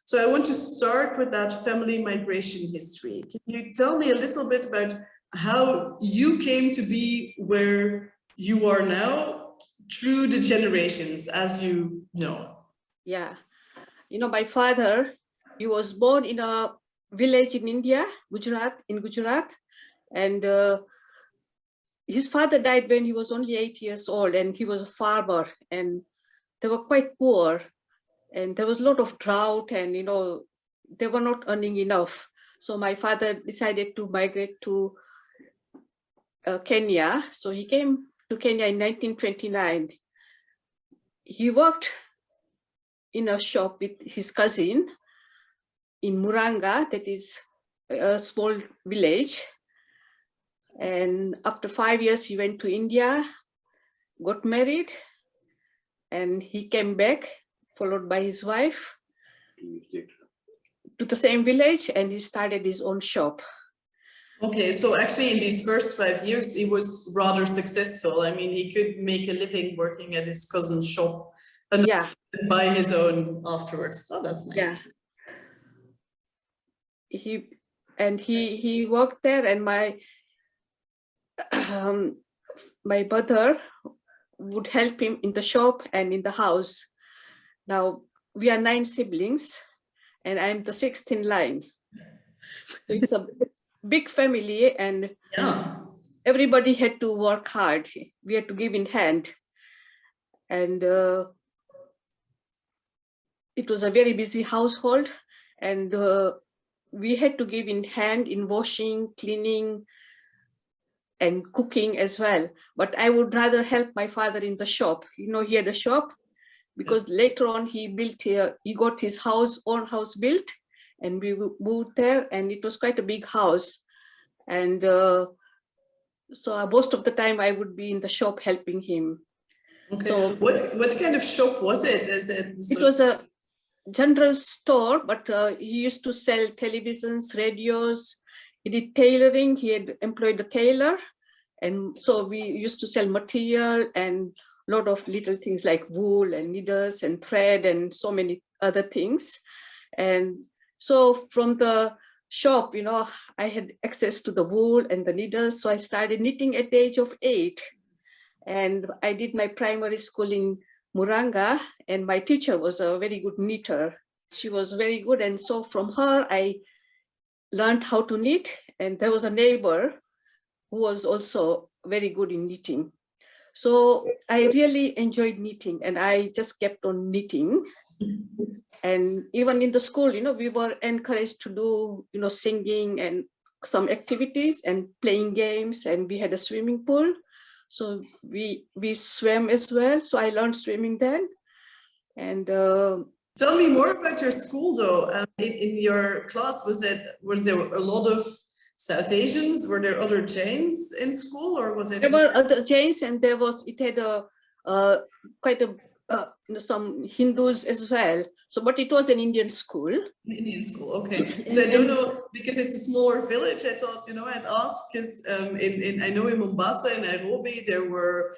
So I want to start with that family migration history. Can you tell me a little bit about how you came to be where you are now through the generations, as you know? Yeah, my father, he was born in a village in India, Gujarat, and his father died when he was only 8 years old, and he was a farmer, and they were quite poor, and there was a lot of drought, and they were not earning enough. So my father decided to migrate to Kenya. So he came to Kenya in 1929. He worked in a shop with his cousin in Muranga, that is a small village. And after 5 years, he went to India, got married, and he came back, followed by his wife, to the same village, and he started his own shop. Okay, so actually in these first 5 years, he was rather successful. I mean, he could make a living working at his cousin's shop and buy his own afterwards. Oh, that's nice. Yeah. He worked there, and my brother would help him in the shop and in the house. Now, we are 9 siblings, and I'm the 6th in line. So it's a big family, and everybody had to work hard. We had to give in hand. And it was a very busy household, and we had to give in hand in washing, cleaning, and cooking as well. But I would rather help my father in the shop. He had a shop, because later on he got his own house built, and we moved there, and it was quite a big house. And so most of the time I would be in the shop helping him. Okay. So what kind of shop was it? It was a general store, but he used to sell televisions, radios. He did tailoring. He had employed a tailor, and so we used to sell material and a lot of little things like wool and needles and thread and so many other things. And so from the shop, I had access to the wool and the needles. So I started knitting at the age of 8. And I did my primary school in Muranga, and my teacher was a very good knitter. She was very good. And so from her, I learned how to knit. And there was a neighbor who was also very good in knitting. So I really enjoyed knitting, and I just kept on knitting. And even in the school, we were encouraged to do, singing and some activities and playing games, and we had a swimming pool. So we swam as well. So I learned swimming then. And tell me more about your school, though. In your class, were there a lot of South Asians? Were there other Jains in school, or was it? There were other Jains, and it had quite some Hindus as well. So, but it was an Indian school. Indian school, okay. So I don't know, because it's a smaller village. I thought, I'd ask, because I know in Mombasa and Nairobi there were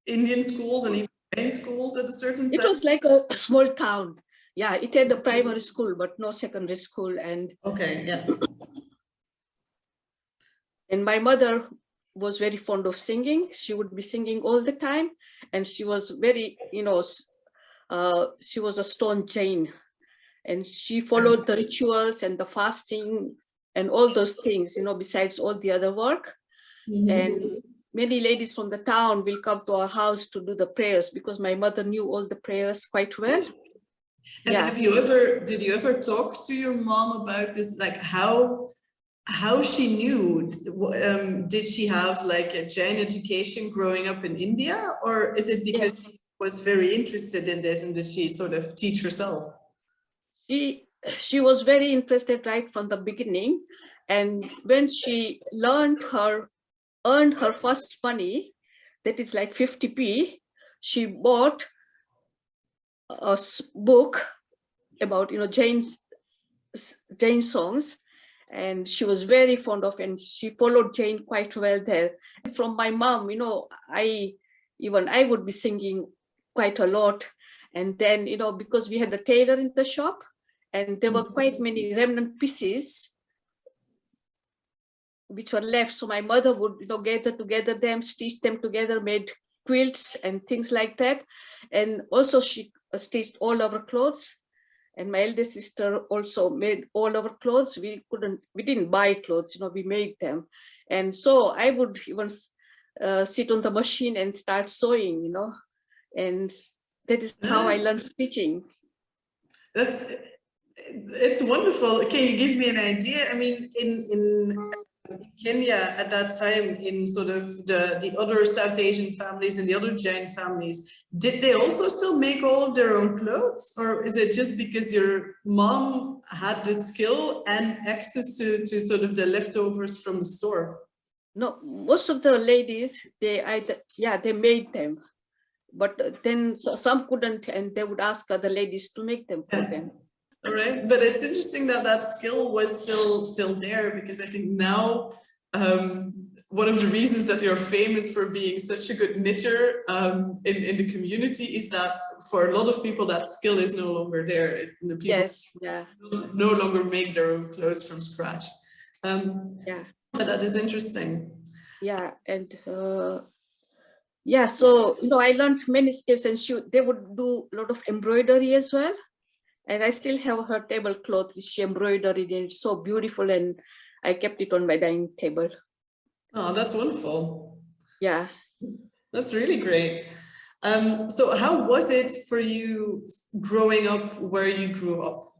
Indian schools and even Jain schools at a certain time. It was like a small town. Yeah, it had a primary school, but no secondary school. And okay, yeah. And my mother was very fond of singing. She would be singing all the time, and she was very, she was a stone Jain, and she followed the rituals and the fasting and all those things, besides all the other work. And many ladies from the town will come to our house to do the prayers, because my mother knew all the prayers quite well. And did you ever talk to your mom about this, like how she knew? Did she have like a Jain education growing up in India, or is it because she was very interested in this, and did she sort of teach herself? She was very interested right from the beginning, and when she earned her first money, that is like 50p, she bought a book about Jain songs, and she was very fond of it, and she followed Jain quite well there. From my mom, I would be singing quite a lot. And then, because we had a tailor in the shop, and there were quite many remnant pieces which were left. So my mother would, gather together them, stitch them together, made quilts and things like that. And also she stitched all our clothes. And my eldest sister also made all our clothes. We didn't buy clothes, we made them. And so I would even sit on the machine and start sewing, and that is how I learned stitching. It's wonderful. Can you give me an idea? I mean, in Kenya at that time, in sort of the other South Asian families and the other Jain families, did they also still make all of their own clothes? Or is it just because your mom had the skill and access to sort of the leftovers from the store? No, most of the ladies, they made them. But then some couldn't, and they would ask other ladies to make them for them. All right, but it's interesting that that skill was still there, because I think now one of the reasons that you're famous for being such a good knitter in the community is that for a lot of people that skill is no longer there. The people no longer make their own clothes from scratch. But that is interesting. Yeah, and so I learned many skills, and they would do a lot of embroidery as well. And I still have her tablecloth which she embroidered, and it's so beautiful, and I kept it on my dining table. Oh, that's wonderful. Yeah. That's really great. So how was it for you growing up where you grew up?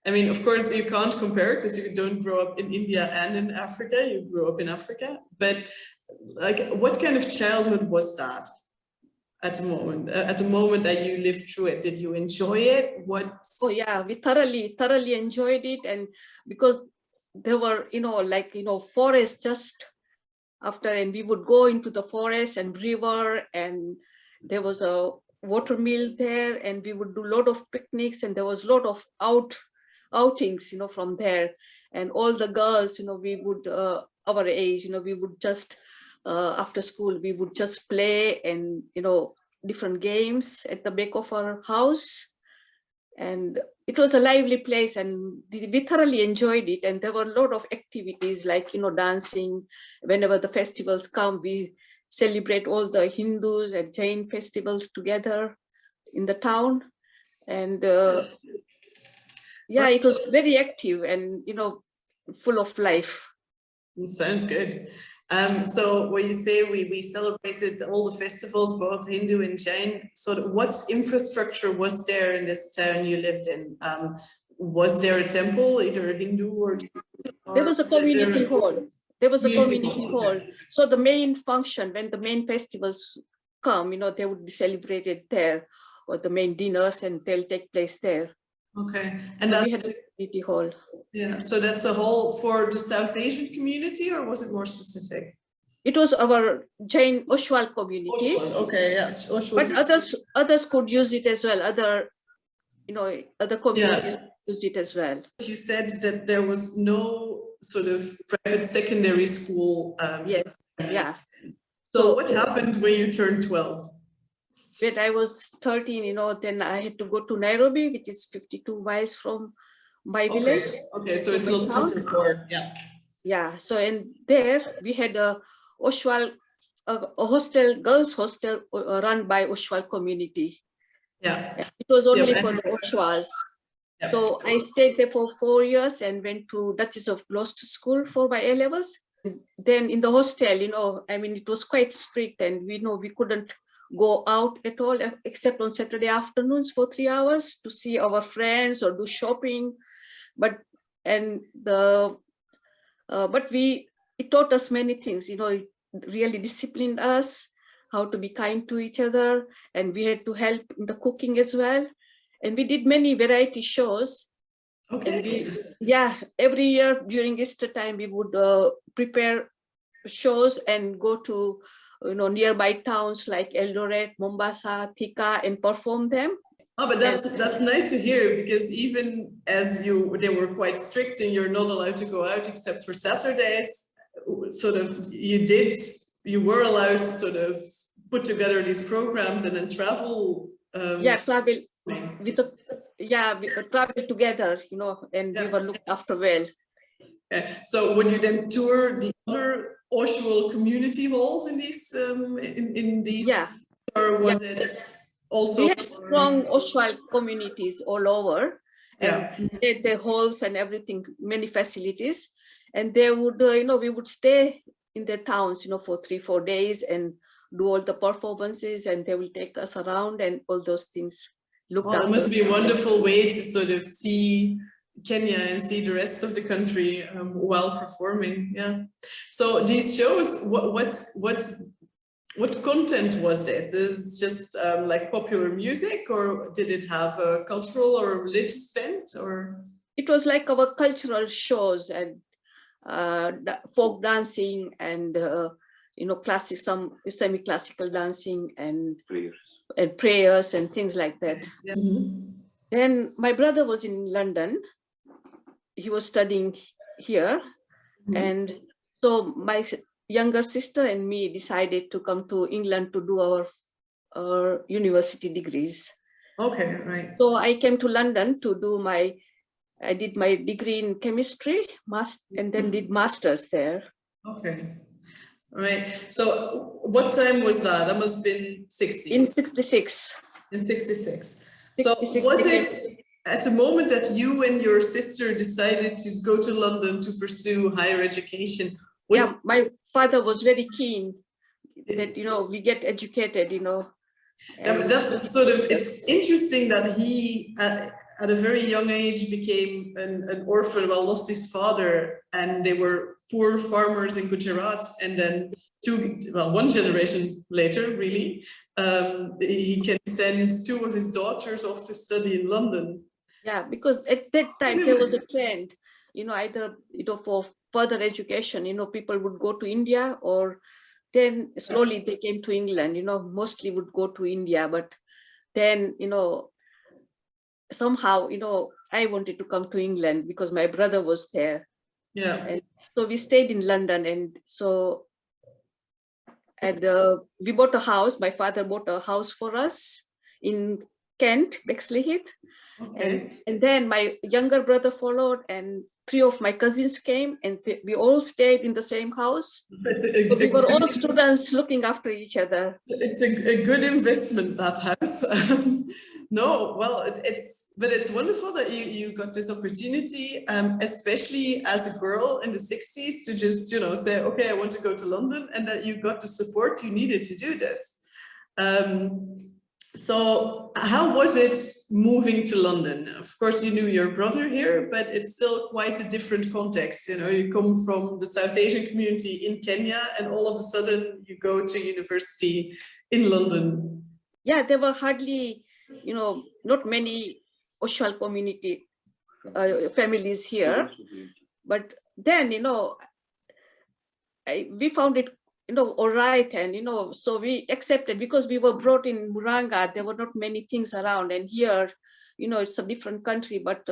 I mean, of course, you can't compare because you don't grow up in India and in Africa. You grew up in Africa. But like, what kind of childhood was that? At the moment that you lived through it, did you enjoy it? Oh yeah, we thoroughly enjoyed it, and because there were forests just after, and we would go into the forest and river, and there was a water mill there, and we would do a lot of picnics, and there was a lot of outings from there. And all the girls, we would our age, we would just after school, we would just play and, different games at the back of our house. And it was a lively place, and we thoroughly enjoyed it. And there were a lot of activities like, dancing. Whenever the festivals come, we celebrate all the Hindus and Jain festivals together in the town. And it was very active and, full of life. It sounds good. So when you say we celebrated all the festivals, both Hindu and Jain, so what infrastructure was there in this town you lived in? Was there a temple, either Hindu or? There was a community hall. There was a community hall. So the main function, when the main festivals come, they would be celebrated there, or the main dinners, and they'll take place there. Okay, and so we had a community hall. Yeah, so that's a hall for the South Asian community, or was it more specific? It was our Jain Oshwal community. Oshwal, okay, yes. Oshwal. But others could use it as well. Other communities use it as well. You said that there was no sort of private secondary school. Yes, yeah. So what happened when you turned 12? When I was 13, then I had to go to Nairobi, which is 52 miles from my village. Okay, so it's not super far. Yeah. Yeah. So and there we had a Oshwal, a hostel, girls' hostel run by Oshwal community. Yeah. It was only for the Oshwals. Yeah. So I stayed there for 4 years and went to Duchess of Gloucester School for my A-levels. Then in the hostel, it was quite strict, and we couldn't go out at all except on Saturday afternoons for 3 hours to see our friends or do shopping. But it taught us many things, it really disciplined us how to be kind to each other, and we had to help in the cooking as well. And we did many variety shows. Okay. And every year during Easter time, we would prepare shows and go to nearby towns like Eldoret, Mombasa, Thika, and perform them. Oh, but that's nice to hear, because even as they were quite strict and you're not allowed to go out except for Saturdays, sort of you were allowed to sort of put together these programs and then travel. Travel yeah, we traveled together, you know, and we were looked after well. So would you then tour the other Oshawa community halls in these in these, or was it also? We have strong Oshawa communities all over, and the halls and everything, many facilities, and they would, you know, we would stay in their towns, you know, for 3-4 days and do all the performances, and they will take us around and all those things. It must be a wonderful way to sort of see Kenya and see the rest of the country while performing. Yeah. So these shows, what content was this? Is just like popular music, or did it have a cultural or religious bent? Or it was like our cultural shows and folk dancing and you know, classic, some semi-classical dancing and prayers and things like that. Yeah. Then my brother was in London. He was studying here, and so my younger sister and me decided to come to England to do our university degrees. Okay, right. So I came to London to do I did my degree in chemistry, and then did masters there. Okay, right. So what time was that? That must have been 60s. In 66. In 66. So was it at the moment that you and your sister decided to go to London to pursue higher education? Yeah, my father was very keen that, you know, we get educated, you know. That's sort of, it's interesting that he at a very young age became an orphan, well, lost his father, and they were poor farmers in Gujarat, and then one generation later, really, he can send 2 of his daughters off to study in London. Yeah, because at that time there was a trend, you know, either, you know, for further education, you know, people would go to India, or then slowly they came to England, you know, mostly would go to India, but then, you know, somehow, you know, I wanted to come to England because my brother was there. Yeah. And so we stayed in London, and so, and we bought a house. My father bought a house for us in Kent, Bexley Heath. Okay. And then my younger brother followed, and 3 of my cousins came, and we all stayed in the same house. But we were all students looking after each other. It's a good investment, that house. No, well, but it's wonderful that you got this opportunity, especially as a girl in the 60s, to just, you know, say, okay, I want to go to London, and that you got the support you needed to do this. So how was it moving to London? Of course, you knew your brother here, but it's still quite a different context. You know, you come from the South Asian community in Kenya, and all of a sudden you go to university in London. Yeah, there were hardly, you know, not many Oshawa community families here. But then, you know, we found it, you know, all right, and, you know, so we accepted, because we were brought in Muranga. There were not many things around, and here, you know, it's a different country, but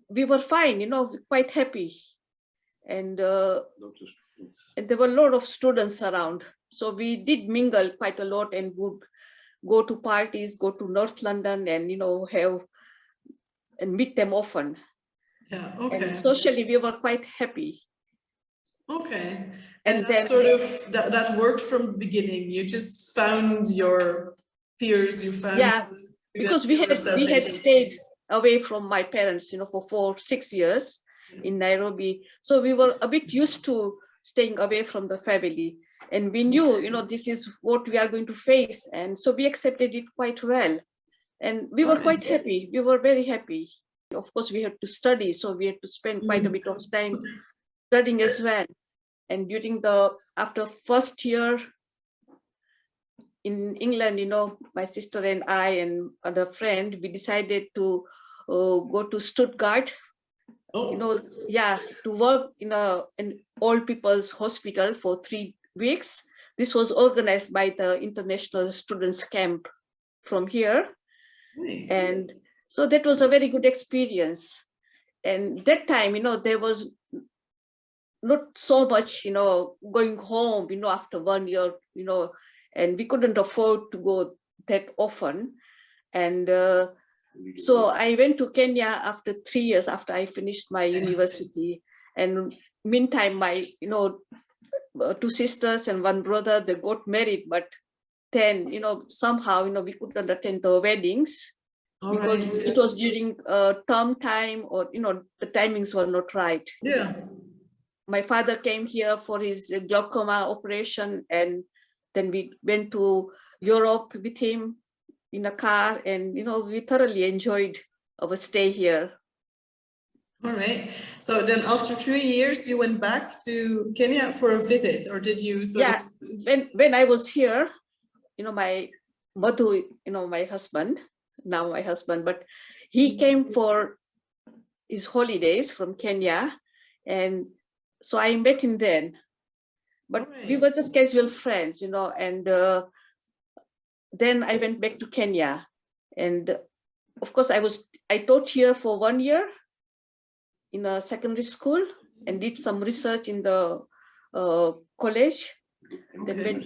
we were fine, you know, quite happy, and there were a lot of students around, so we did mingle quite a lot, and would go to parties, go to North London, and, you know, have and meet them often. Yeah, okay. And socially, we were quite happy. Okay, and that sort of that worked from the beginning. You just found your peers. You found, yeah, because we had stayed away from my parents, you know, for 4-6 years in Nairobi. So we were a bit used to staying away from the family, and we knew, you know, this is what we are going to face, and so we accepted it quite well, and we were quite happy. We were very happy. Of course, we had to study, so we had to spend quite a bit of time studying as well. And during after first year in England, you know, my sister and I and other friend, we decided to go to Stuttgart, you know, yeah, to work in an old people's hospital for 3 weeks. This was organized by the International Students Camp from here. And so that was a very good experience. And that time, you know, there was not so much, you know, going home, you know, after 1 year, you know, and we couldn't afford to go that often. And So I went to Kenya after 3 years after I finished my university. And meantime, my, 2 sisters and 1 brother, they got married, but then, somehow, we couldn't attend the weddings because it was during term time, or, the timings were not right. Yeah. My father came here for his glaucoma operation, and then we went to Europe with him in a car, and, we thoroughly enjoyed our stay here. All right. So then after 3 years, you went back to Kenya for a visit, or did you? When I was here, my Madhu, my husband, now my husband, but he came for his holidays from Kenya. And so I met him then, but we were just casual friends, and then I went back to Kenya. And of course, I taught here for 1 year in a secondary school and did some research in the college. Okay.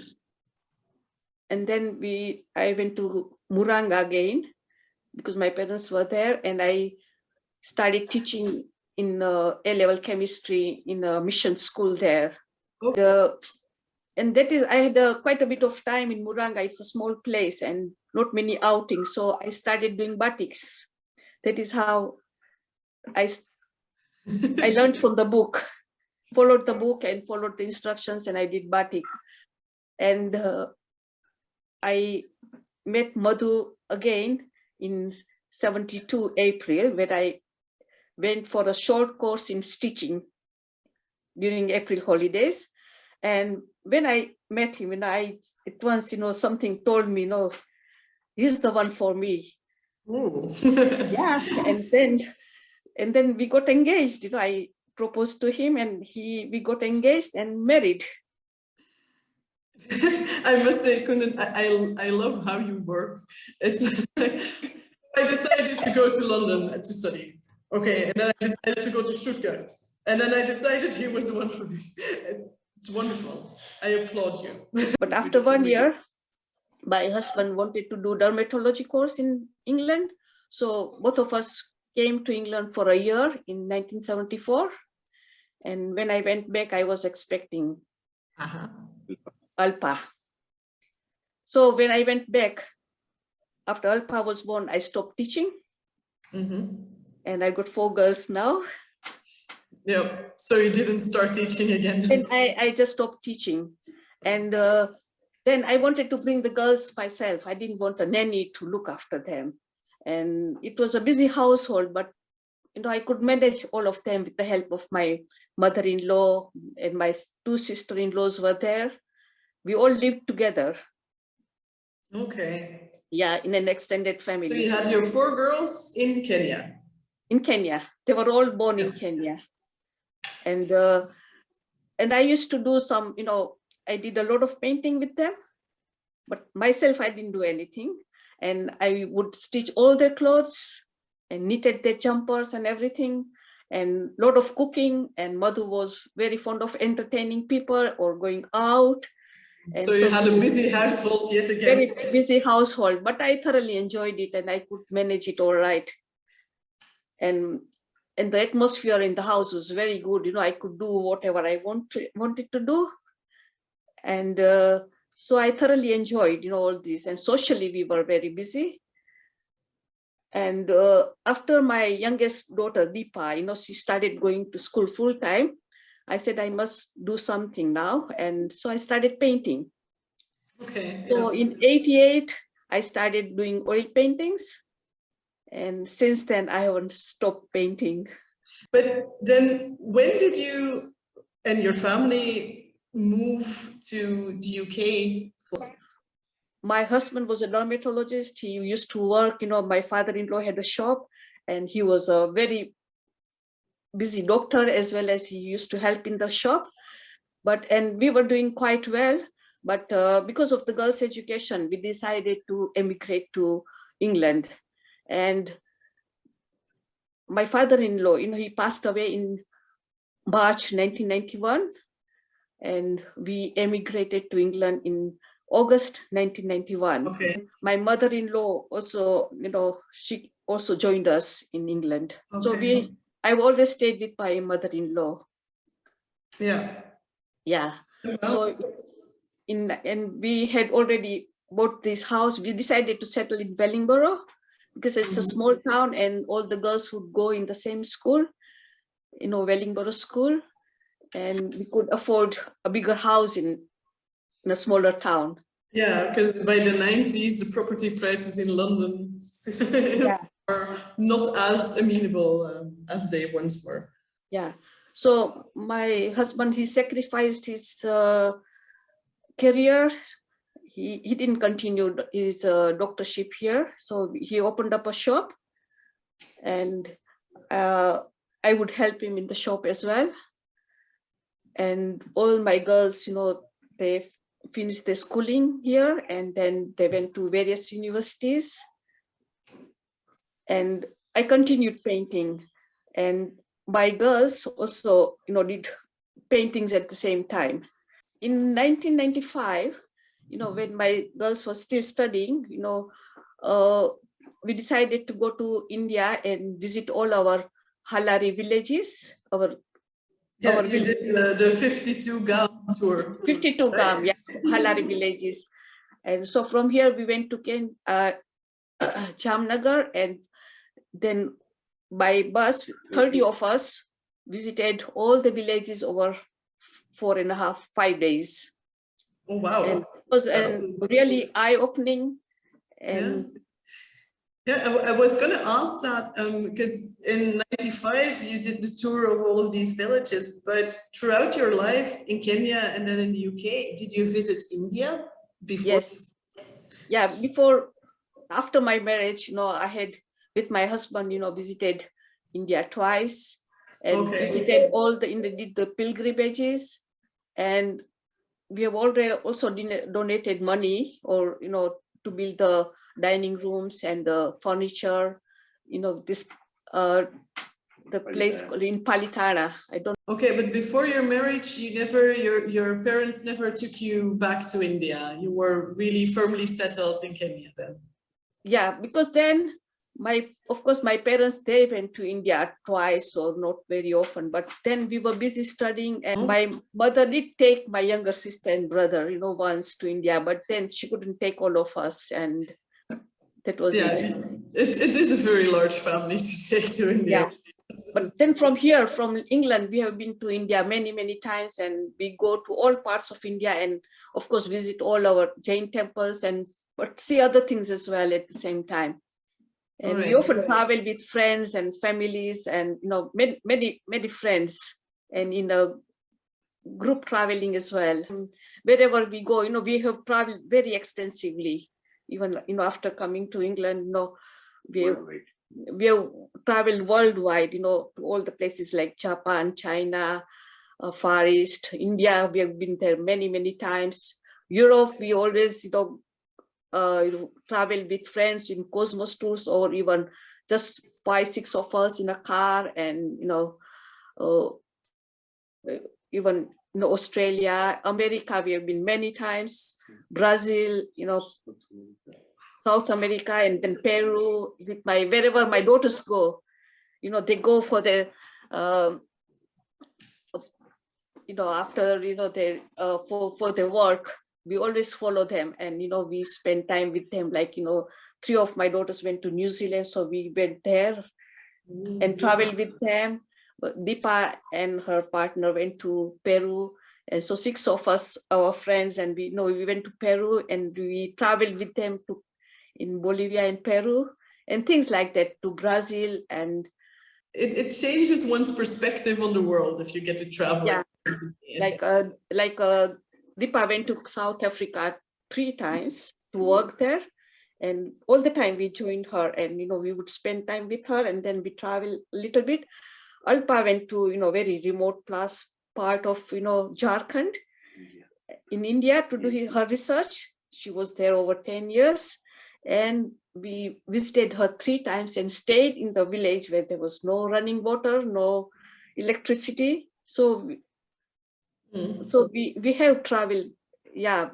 And then I went to Muranga again because my parents were there, and I started teaching in A-level chemistry in a mission school there. Okay. And that is, I had quite a bit of time in Muranga. It's a small place and not many outings. So I started doing batiks. That is how I learned from the book, followed the book and followed the instructions, and I did batik. And I met Madhu again in 72 April, when I went for a short course in stitching during April holidays. And when I met him, at once, something told me, he's the one for me. Yeah. And then we got engaged. I proposed to him, and we got engaged and married. I must say, Kundan, I love how you work. It's I decided to go to London to study. Okay, and then I decided to go to Stuttgart. And then I decided he was the one for me. It's wonderful. I applaud you. But after 1 year, my husband wanted to do dermatology course in England. So both of us came to England for a year in 1974. And when I went back, I was expecting Alpa. So when I went back, after Alpa was born, I stopped teaching. And I got 4 girls now. Yeah, so you didn't start teaching again. And I just stopped teaching. And then I wanted to bring the girls myself. I didn't want a nanny to look after them. And it was a busy household, but I could manage all of them with the help of my mother-in-law, and my 2 sister-in-laws were there. We all lived together. Okay. Yeah, in an extended family. So you had your 4 girls in Kenya? In Kenya. They were all born in Kenya. And I used to do some, I did a lot of painting with them, but myself, I didn't do anything. And I would stitch all their clothes and knitted their jumpers and everything, and a lot of cooking. And Madhu was very fond of entertaining people or going out. And so you had a busy household yet again. Very busy household, but I thoroughly enjoyed it, and I could manage it all right. And the atmosphere in the house was very good. I could do whatever I wanted to do. And so I thoroughly enjoyed, all this. And socially, we were very busy. And after my youngest daughter, Deepa, she started going to school full time. I said, I must do something now. And so I started painting. Okay. So in 88, I started doing oil paintings. And since then, I haven't stopped painting. But then when did you and your family move to the UK? My husband was a dermatologist. He used to work, my father-in-law had a shop, and he was a very busy doctor, as well as he used to help in the shop. And we were doing quite well. But because of the girls' education, we decided to emigrate to England. And my father-in-law, he passed away in March 1991, and we emigrated to England in August 1991. Okay. My mother-in-law also, she also joined us in England. So Okay. I've always stayed with my mother-in-law. Yeah. Yeah. Wow. So and we had already bought this house. We decided to settle in Wellingborough because it's a small town and all the girls would go in the same school, Wellingborough school, and we could afford a bigger house in a smaller town. Yeah, because by the 90s, the property prices in London are not as amenable as they once were. Yeah. So my husband, he sacrificed his career. He didn't continue his doctorship here. So he opened up a shop, and I would help him in the shop as well. And all my girls, they finished their schooling here, and then they went to various universities. And I continued painting, and my girls also, did paintings at the same time. In 1995, when my girls were still studying, we decided to go to India and visit all our Halari villages. You did the 52 Gam tour. 52 Gam, Halari villages. And so from here we went to Jamnagar, and then by bus, 30 of us visited all the villages over 4.5-5 days. Oh, wow. And it was really eye-opening. And I was going to ask that because in 95 you did the tour of all of these villages, but throughout your life in Kenya and then in the UK, did you visit India before? Yes. Yeah, after my marriage, I had, with my husband, visited India twice and visited did the pilgrimages, and we have already also donated money to build the dining rooms and the furniture, the place in Palitana. Okay, but before your marriage, your parents never took you back to India. You were really firmly settled in Kenya then. Yeah, because then of course my parents, they went to India twice, or not very often, but then we were busy studying, and my mother did take my younger sister and brother, once to India, but then she couldn't take all of us, and that was it. It is a very large family to take to India. Yeah. But then from England, we have been to India many times, and we go to all parts of India, and of course visit all our Jain temples, but see other things as well at the same time. And we often travel with friends and families, and many friends, and in a group traveling as well. Wherever we go, we have traveled very extensively. Even after coming to England, we have traveled worldwide, to all the places like Japan, China, Far East, India. We have been there many times. Europe, we always travel with friends in Cosmos tours, or even just 5-6 of us in a car, and even Australia, America, we have been many times, Brazil, South America, and then Peru. With wherever my daughters go, they go for their after their for their work. We always follow them, and we spend time with them. Like 3 of my daughters went to New Zealand, so we went there and traveled with them. Deepa and her partner went to Peru, and so 6 of us, our friends, and we went to Peru, and we traveled with them in Bolivia and Peru, and things like that, to Brazil. And it changes one's perspective on the world if you get to travel. Yeah, like Deepa went to South Africa 3 times to work there, and all the time we joined her, and we would spend time with her, and then we travel a little bit. Alpa went to very remote part of Jharkhand in India to do her research. She was there over 10 years, and we visited her 3 times and stayed in the village where there was no running water, no electricity. So we have traveled. Yeah,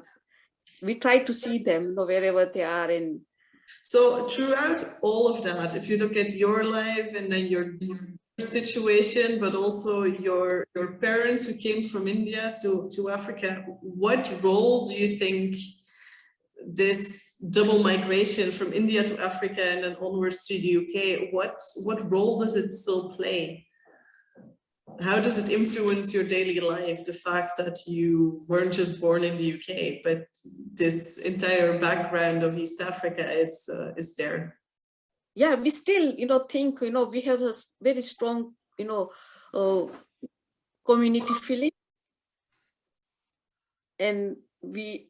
we try to see them wherever they are, and So throughout all of that, if you look at your life and then your situation, but also your parents who came from India to Africa, what role do you think this double migration from India to Africa and then onwards to the UK, what role does it still play? How does it influence your daily life, the fact that you weren't just born in the UK, but this entire background of East Africa is there? Yeah, we still, think, we have a very strong, community feeling. And we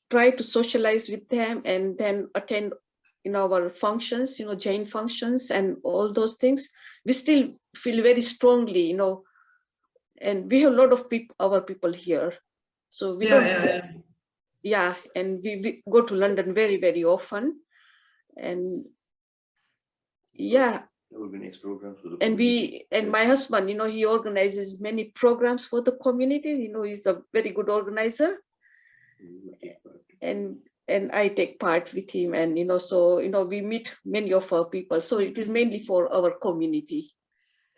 try to socialize with them and then attend our functions, Jain functions and all those things. We still feel very strongly, and we have a lot of our people here. So we and we go to London very, very often. And organize programs for the and my husband, he organizes many programs for the community. He's a very good organizer. And I take part with him, and so we meet many of our people. So it is mainly for our community.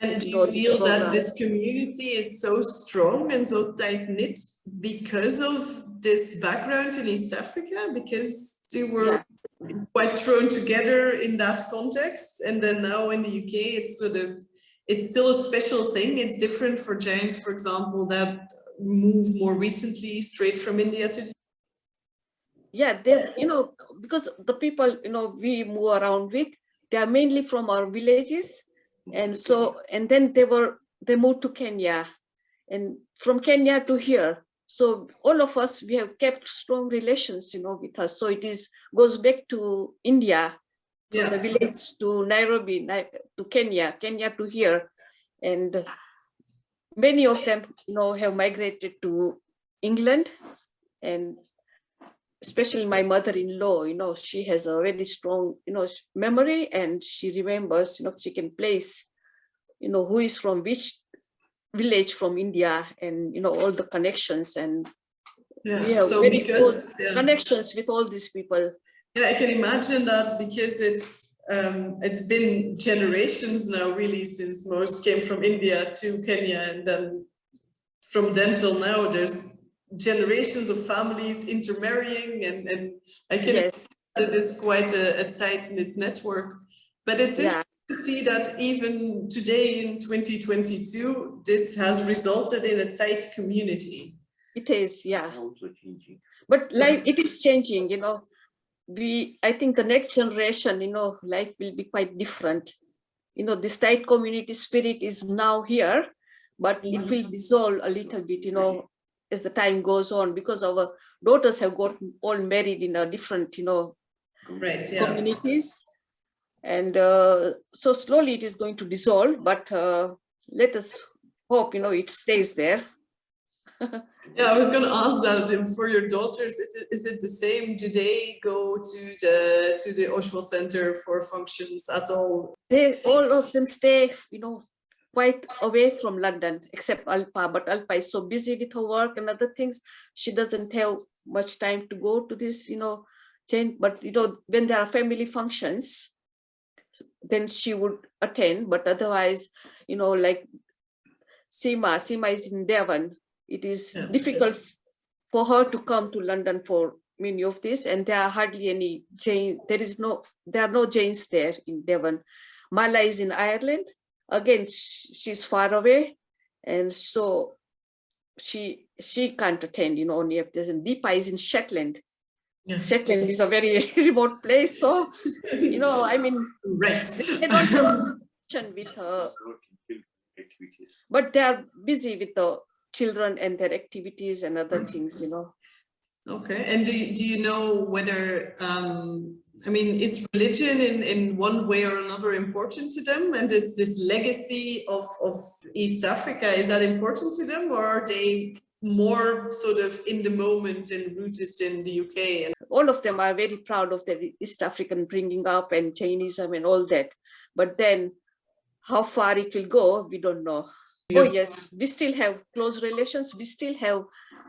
And do you feel that this community is so strong and so tight-knit because of this background in East Africa? Because they were quite thrown together in that context, and then now in the UK it's still a special thing. It's different for Jains, for example, that move more recently straight from India to they because the people we move around with, they are mainly from our villages, and then they moved to Kenya, and from Kenya to here. So all of us, we have kept strong relations with us. So it goes back to India, from the village to Nairobi, to Kenya to here, and many of them have migrated to England. And especially my mother-in-law, she has a very strong, memory, and she remembers, she can place, who is from which village from India, and, all the connections, and we have very close connections with all these people. Yeah, I can imagine that, because it's been generations now, really, since most came from India to Kenya, and then from then till now, there's generations of families intermarrying, and I can imagine it is quite a tight-knit network. But it's interesting to see that even today in 2022, this has resulted in a tight community. It is, also changing. But life, it is changing, I think the next generation, life will be quite different. This tight community spirit is now here, but it will dissolve a little bit, as the time goes on, because our daughters have got all married in a different, communities. And so slowly it is going to dissolve, but let us hope, it stays there. Yeah, I was going to ask that for your daughters. Is it the same? Do they go to the Oshawa Center for functions at all? All of them stay, quite away from London, except Alpa. But Alpa is so busy with her work and other things, she doesn't have much time to go to this, Jain. But when there are family functions, then she would attend. But otherwise, like Seema is in Devon. It is difficult for her to come to London for many of this, and there are hardly any Jain. There are no Jains there in Devon. Mala is in Ireland. Again, she's far away, and so she can't attend, only if there's. And Deepa is in Shetland. Shetland is a very remote place, so they don't have with her, but they are busy with the children and their activities and other things, Okay, and do you know whether is religion in one way or another important to them, and this legacy of East Africa, is that important to them, or are they more sort of in the moment and rooted in the UK? And all of them are very proud of their East African bringing up and Jainism and all that, but then how far it will go, we don't know. Oh yes, we still have close relations. We still have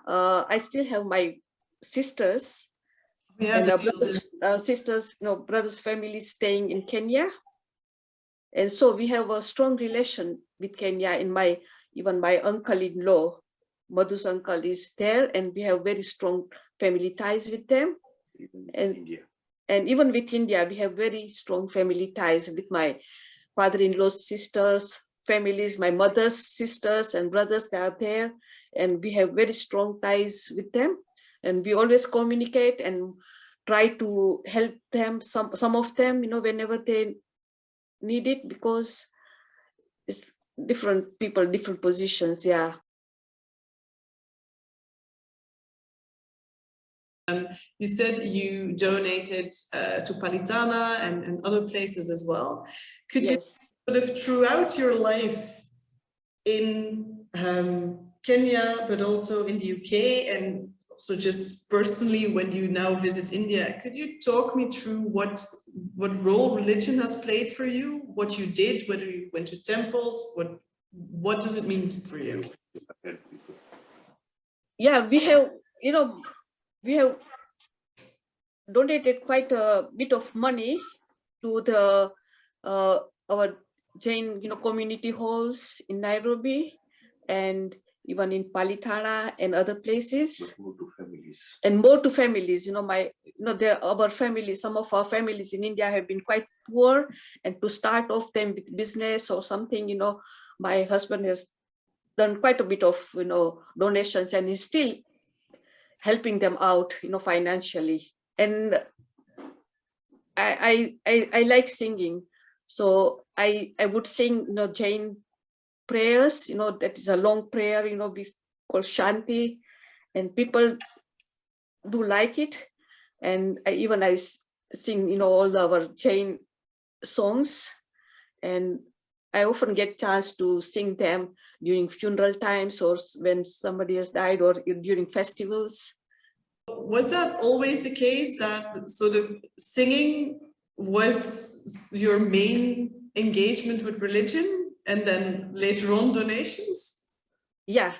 I still have my sisters Yeah, And our brothers, sisters, brothers' families staying in Kenya. And so we have a strong relation with Kenya. Even my uncle-in-law, Madhu's uncle, is there, and we have very strong family ties with them. And even with India, we have very strong family ties with my father-in-law's sisters, families, my mother's sisters and brothers, they are there. And we have very strong ties with them. And we always communicate and try to help them, some of them, whenever they need it, because it's different people, different positions. Yeah. You said you donated to Palitana and other places as well. Could you sort of throughout your life in Kenya, but also in the UK, and also just personally when you now visit India, could you talk me through what role religion has played for you, what you did, whether you went to temples, what does it mean for you? Yeah, we have donated quite a bit of money to the our Jain community halls in Nairobi and even in Palitana and other places. But more to families. And more to families. Our families, some of our families in India have been quite poor, and to start off them with business or something, my husband has done quite a bit of donations, and is still helping them out financially. And I like singing, so I would sing Jain prayers, that is a long prayer, we call Shanti, and people do like it. And I sing all our Jain songs, and I often get chance to sing them during funeral times or when somebody has died or during festivals. Was that always the case, that sort of singing was your main engagement with religion, and then later on donations? Yeah,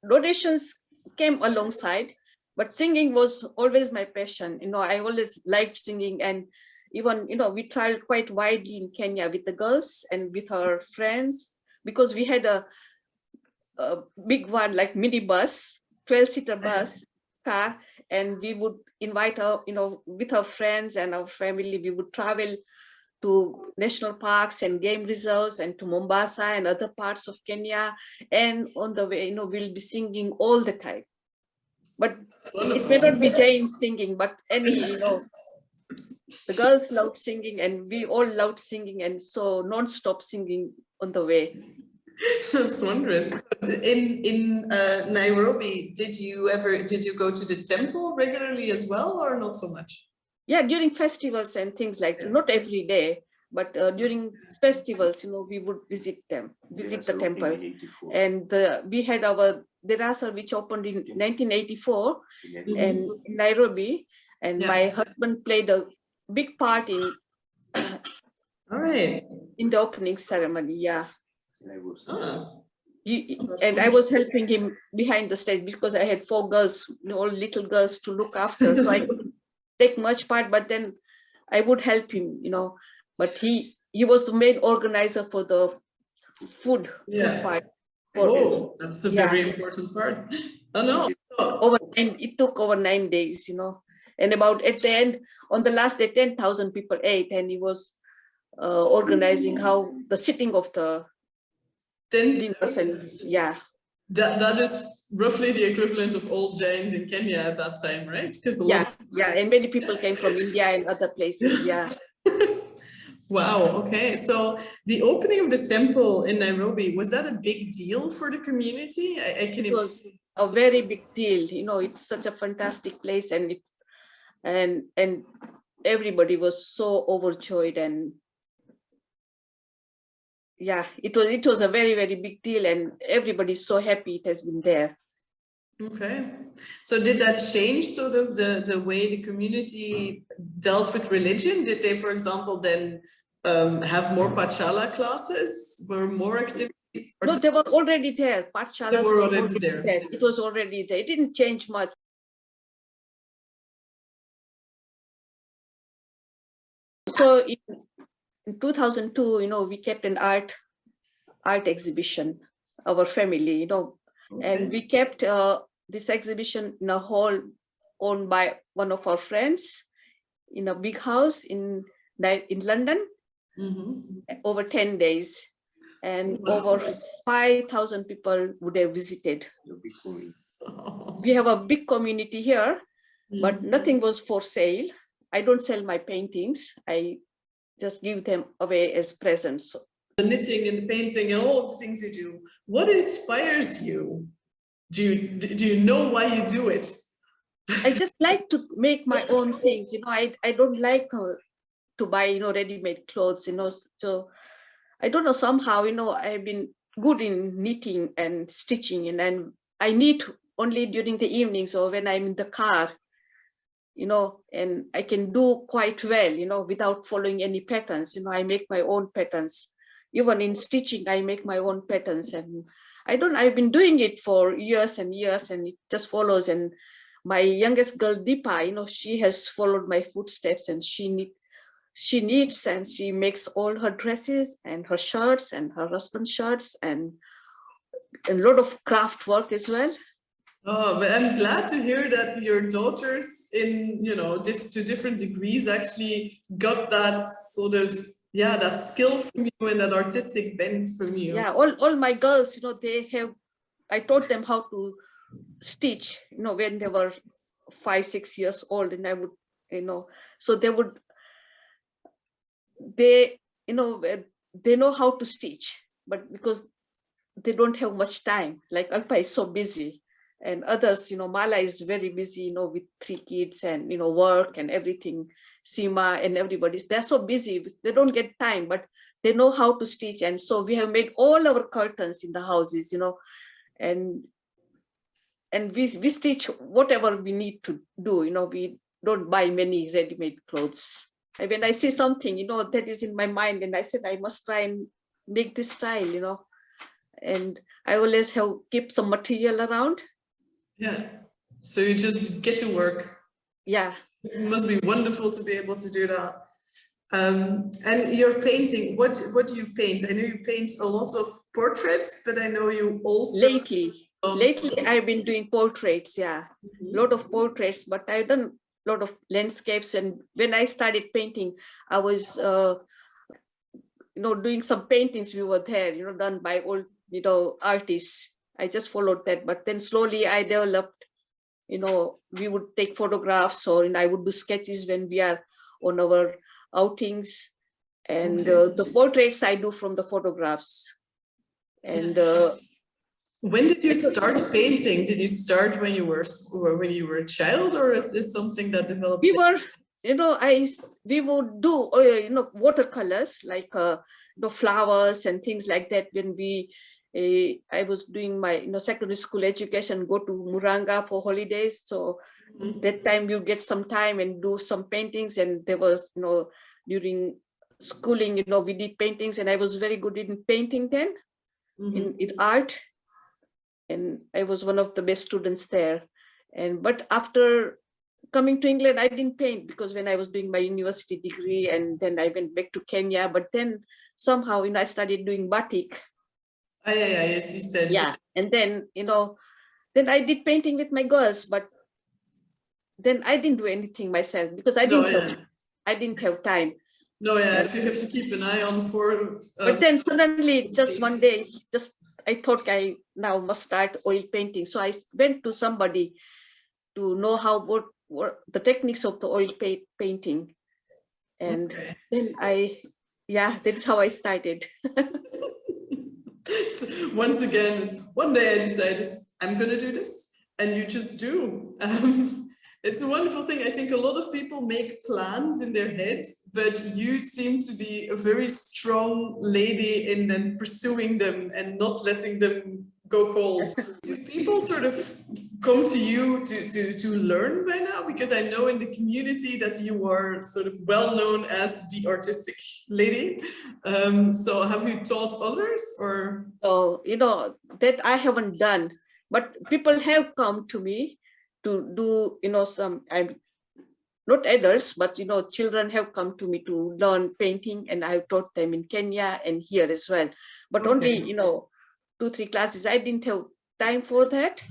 donations came alongside, but singing was always my passion. I always liked singing, and even, we traveled quite widely in Kenya with the girls and with our friends, because we had a big one, like minibus, 12-seater bus car, and we would invite our, with our friends and our family, we would travel to national parks and game reserves and to Mombasa and other parts of Kenya. And on the way, we'll be singing all the time. But it may not be Jain singing, but any, the girls loved singing and we all loved singing, and so non-stop singing on the way. That's wondrous. In Nairobi, did you go to the temple regularly as well, or not so much? Yeah, during festivals and things like that. Not every day, but during festivals, we would visit the temple. And we had our Derasa, which opened in 1984 and in Nairobi, and my husband played a big part in in the opening ceremony. Yeah. And I was helping him behind the stage because I had 4 girls, all little girls to look after, so I couldn't take much part, but then I would help him, but he was the main organizer for the food part. That's a very important part. Oh no. It took over 9 days, and about at the end, on the last day, 10,000 people ate, and he was organizing how the sitting of the 10,000. Yeah. That is roughly the equivalent of all Jains in Kenya at that time, right? Yeah, and many people came from India and other places. Yeah. Wow. Okay. So the opening of the temple in Nairobi, was that a big deal for the community? It was a very big deal. It's such a fantastic place, and everybody was so overjoyed, and yeah, it was a very, very big deal, and everybody's so happy it has been there. Okay. So did that change sort of the way the community dealt with religion? Did they, for example, then have more Pachala classes, were more activities? No, they were already there. Pachalas were already there. It was already there. It didn't change much. So in 2002, we kept an art exhibition, our family, and we kept this exhibition in a hall owned by one of our friends in a big house in London, over 10 days. And over 5,000 people would have visited. We have a big community here, but nothing was for sale. I don't sell my paintings. I just give them away as presents. The knitting and the painting and all of the things you do, what inspires you? Do you know why you do it? I just like to make my own things. I don't like to buy, ready-made clothes, so I don't know, somehow, I've been good in knitting and stitching, and I knit only during the evenings or when I'm in the car, and I can do quite well, without following any patterns. I make my own patterns. Even in stitching, I make my own patterns, and I've been doing it for years and years, and it just follows. And my youngest girl, Deepa, she has followed my footsteps, and she knits and she makes all her dresses and her shirts and her husband's shirts and a lot of craft work as well. Oh, but I'm glad to hear that your daughters in, to different degrees actually got that sort of, that skill from you and that artistic bent from you. Yeah, all my girls, I taught them how to stitch, when they were 5-6 years old, and I would, so they know how to stitch, but because they don't have much time, like Alpa is so busy, and others, Mala is very busy, with 3 kids and, work and everything, Seema and everybody, they're so busy, they don't get time, but they know how to stitch. And so we have made all our curtains in the houses, and we stitch whatever we need to do, we don't buy many ready-made clothes. When I see something, that is in my mind, and I said, I must try and make this style, and I always keep some material around. Yeah. So you just get to work. Yeah. It must be wonderful to be able to do that. And your painting, what do you paint? I know you paint a lot of portraits, but I know you also... Lately I've been doing portraits, a lot of portraits, but I've done a lot of landscapes. And when I started painting, I was, doing some paintings. We were there, done by old, artists. I just followed that. But then slowly I developed, we would take photographs, or I would do sketches when we are on our outings. And the portraits I do from the photographs. And when did you start painting? Did you start when you were a child, or is this something that developed? We were, we would do, watercolors, like flowers and things like that. When I was doing my, secondary school education, go to Muranga for holidays. So that time you get some time and do some paintings. And there was, during schooling, we did paintings, and I was very good in painting then, in art. And I was one of the best students there. But after coming to England, I didn't paint, because when I was doing my university degree, and then I went back to Kenya, but then somehow, I started doing batik. Oh, yeah, yes, you said. Yeah, and then, then I did painting with my girls, but then I didn't do anything myself, because I didn't have time. No, yeah, if you have to keep an eye on for... but then suddenly, just one day, I thought I now must start oil painting. So I went to somebody to know what the techniques of the oil painting. And then that is how I started. So once again, one day I decided I'm going to do this, and you just do. It's a wonderful thing. I think a lot of people make plans in their head, but you seem to be a very strong lady in then pursuing them and not letting them go cold. Do people sort of come to you to learn by now? Because I know in the community that you are sort of well known as the artistic lady. So have you taught others, or? Oh, that I haven't done, but people have come to me to do, some, not adults, but children have come to me to learn painting, and I've taught them in Kenya and here as well. But only 2-3 classes. I didn't have time for that,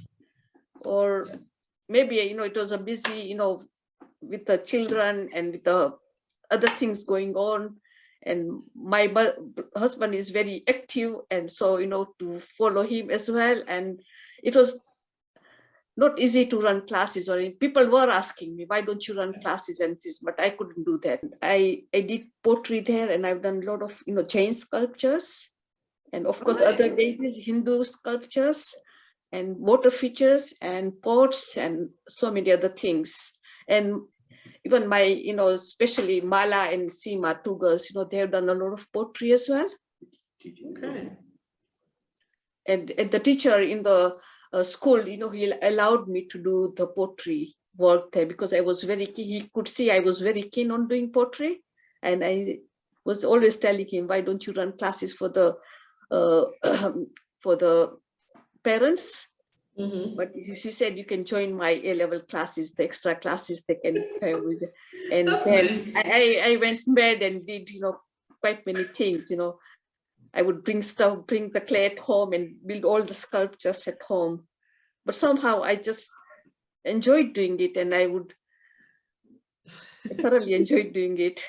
or maybe it was a busy with the children and with the other things going on. And my husband is very active, and so to follow him as well, and it was not easy to run classes, or people were asking me, why don't you run classes and this, but I couldn't do that. I did pottery there, and I've done a lot of Jain sculptures, and of course other deities, Hindu sculptures and water features and pots and so many other things. And even my especially Mala and Seema, 2 girls, they have done a lot of pottery as well. Okay. And the teacher in the school, he allowed me to do the pottery work there, because I was very keen. He could see I was very keen on doing pottery, and I was always telling him, why don't you run classes for the parents? But he said, you can join my A-level classes, the extra classes they can have with it. And That's then nice. I went mad and did quite many things. I would bring the clay at home and build all the sculptures at home. But somehow I just enjoyed doing it, and I thoroughly enjoyed doing it.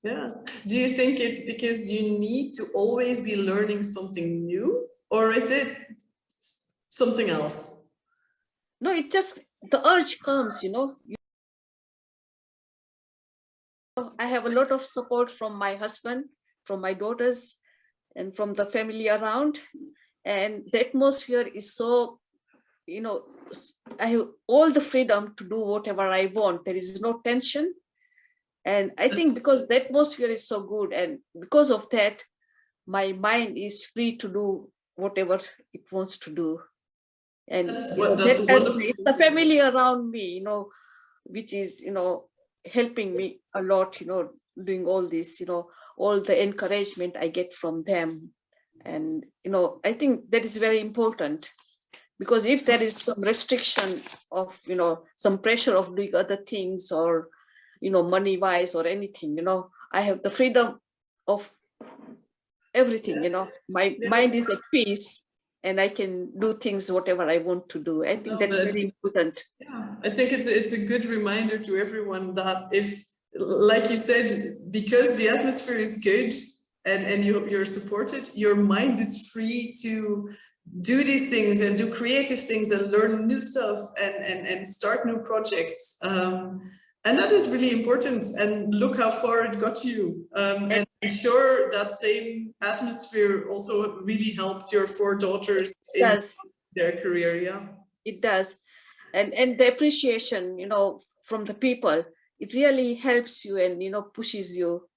Yeah. Do you think it's because you need to always be learning something new, or is it something else? No, it just, the urge comes, I have a lot of support from my husband, from my daughters, and from the family around. And the atmosphere is so, I have all the freedom to do whatever I want. There is no tension. And I think because the atmosphere is so good, and because of that, my mind is free to do whatever it wants to do. And That's that helps me. wonderful. It's the family around me, which is, helping me a lot, doing all this, all the encouragement I get from them. And, I think that is very important, because if there is some restriction of, some pressure of doing other things, or, money wise or anything, I have the freedom of everything, my mind is at peace, and I can do things whatever I want to do. I think that's very important. Yeah, I think it's a good reminder to everyone that if, like you said, because the atmosphere is good and you're supported, your mind is free to do these things and do creative things and learn new stuff and start new projects. And that is really important, and look how far it got you. And I'm sure that same atmosphere also really helped your 4 daughters in their career. Yeah, it does. And the appreciation, from the people, it really helps you and, pushes you.